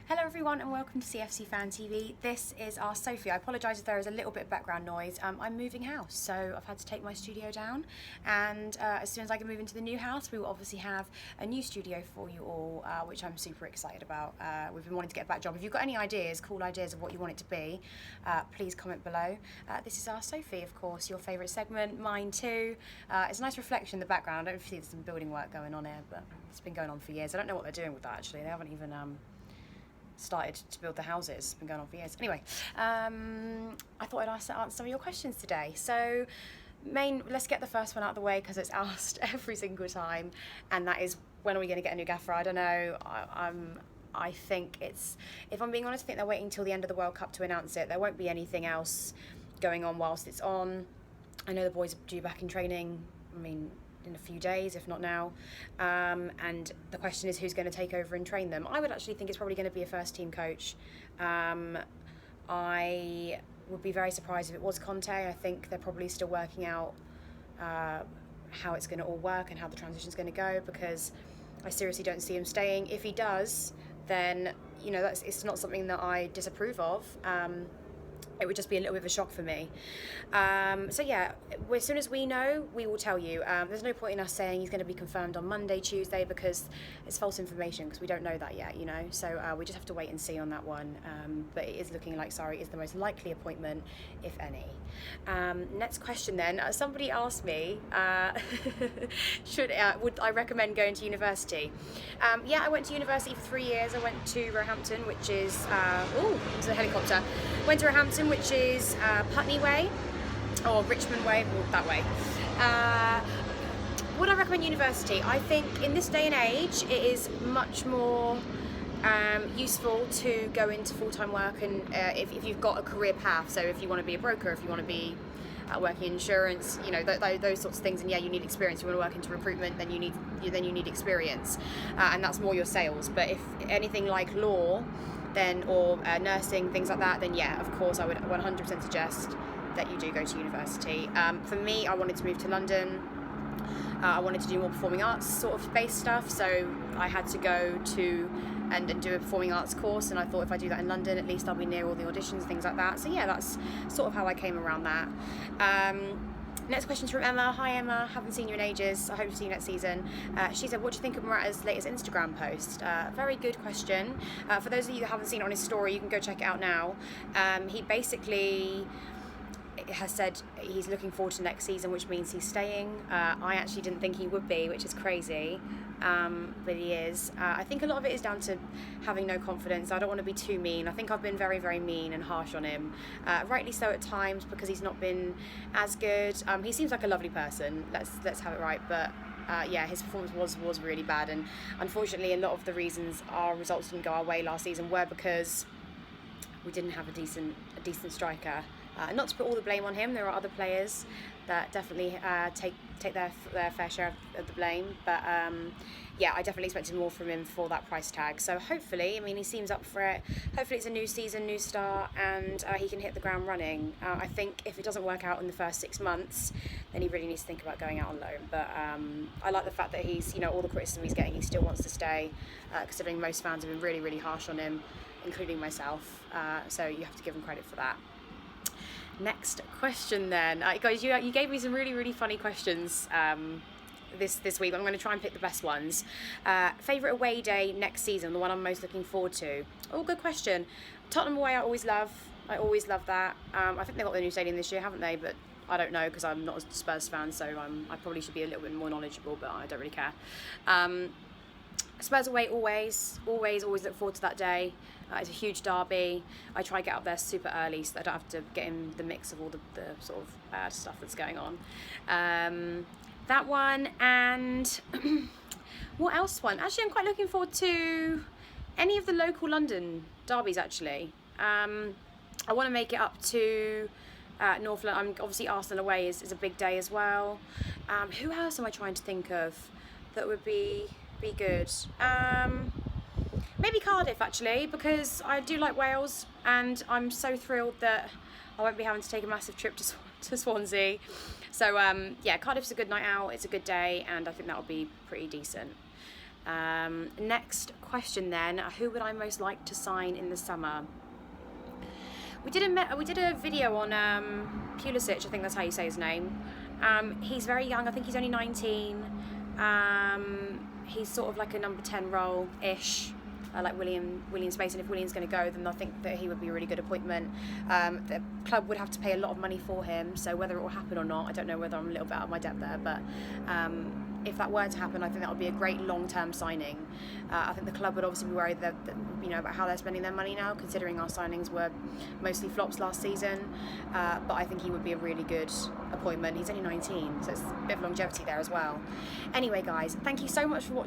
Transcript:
Hello everyone and welcome to CFC Fan TV. This is our Sophie. I apologise if there is a little bit of background noise. I'm moving house, so I've had to take my studio down, and as soon as I can move into the new house, we will obviously have a new studio for you all, which I'm super excited about. We've been wanting to get a back job. If you've got any ideas, cool ideas of what you want it to be, please comment below. This is our Sophie, of course, your favourite segment, mine too. It's a nice reflection in the background. I don't see there's some building work going on here, but it's been going on for years. I don't know what they're doing with that actually. They haven't even started to build the houses. It's been going on for years. Anyway, I thought I'd answer some of your questions today. So let's get the first one out of the way because it's asked every single time, and that is, when are we going to get a new gaffer? I don't know. I think if I'm being honest, I think they're waiting until the end of the World Cup to announce it. There won't be anything else going on whilst it's on. I know the boys are due back in training, in a few days, if not now, and the question is who's going to take over and train them. I would actually think it's probably going to be a first team coach. I would be very surprised if it was Conte. I think they're probably still working out how it's going to all work and how the transition's going to go, because I seriously don't see him staying. If he does, then it's not something that I disapprove of. It would just be a little bit of a shock for me. So yeah, as soon as we know, we will tell you. There's no point in us saying he's going to be confirmed on Monday, Tuesday, because it's false information, because we don't know that yet, So we just have to wait and see on that one. But it is looking like Sarri is the most likely appointment, if any. Next question then. Somebody asked me, would I recommend going to university? Yeah, I went to university for 3 years. I went to Roehampton, which is, there's a helicopter. Went to Roehampton, which is Putney Way, or Richmond Way, or that way. Would I recommend university? I think in this day and age, it is much more useful to go into full-time work, and if you've got a career path. So if you want to be a broker, if you want to be working in insurance, those sorts of things, and yeah, you need experience. You want to work into recruitment, then you need experience, and that's more your sales. But if anything like law, or nursing, things like that, then yeah, of course I would 100% suggest that you do go to university. For me, I wanted to move to London. I wanted to do more performing arts sort of based stuff, so I had to go to and do a performing arts course, and I thought if I do that in London, at least I'll be near all the auditions, things like that. So yeah, that's sort of how I came around that. Next question's from Emma. Hi Emma, haven't seen you in ages. I hope to see you next season. She said, what do you think of Morata's latest Instagram post? Very good question. For those of you that haven't seen it on his story, you can go check it out now. He basically has said he's looking forward to next season, which means he's staying. I actually didn't think he would be, which is crazy, but he is. I think a lot of it is down to having no confidence. I don't want to be too mean. I think I've been very, very mean and harsh on him, rightly so at times, because he's not been as good. He seems like a lovely person, let's have it right, but yeah, his performance was really bad, and unfortunately a lot of the reasons our results didn't go our way last season were because we didn't have a decent striker. Not to put all the blame on him, there are other players that definitely take their fair share of the blame, but yeah, I definitely expected more from him for that price tag. So hopefully, he seems up for it. Hopefully it's a new season, new start, and he can hit the ground running. I think if it doesn't work out in the first 6 months, then he really needs to think about going out on loan. But I like the fact that he's, all the criticism he's getting, he still wants to stay, considering most fans have been really, really harsh on him, including myself. So you have to give him credit for that. Next question then. Guys, you gave me some really, really funny questions this week. I'm going to try and pick the best ones. Favourite away day next season, the one I'm most looking forward to? Oh, good question. Tottenham away I always love that. I think they've got the new stadium this year, haven't they? But I don't know, because I'm not a Spurs fan, so I probably should be a little bit more knowledgeable, but I don't really care. Spurs away, always look forward to that day. It's a huge derby. I try to get up there super early so that I don't have to get in the mix of all the sort of bad stuff that's going on. That one, and what else one? Actually, I'm quite looking forward to any of the local London derbies, actually. I want to make it up to North London. Obviously Arsenal away is a big day as well. Who else am I trying to think of that would be good? Maybe Cardiff, actually, because I do like Wales, and I'm so thrilled that I won't be having to take a massive trip to Swansea. So yeah, Cardiff's a good night out, it's a good day, and I think that'll be pretty decent. Next question then, who would I most like to sign in the summer? We did a video on Pulisic, I think that's how you say his name. He's very young, I think he's only 19. He's sort of like a number 10 role-ish, like William Space, and if William's going to go, then I think that he would be a really good appointment. The club would have to pay a lot of money for him, so whether it will happen or not, I don't know, whether I'm a little bit out of my depth there, but if that were to happen, I think that would be a great long-term signing. I think the club would obviously be worried that about how they're spending their money now, considering our signings were mostly flops last season. But I think he would be a really good appointment. He's only 19, so it's a bit of longevity there as well. Anyway, guys, thank you so much for watching.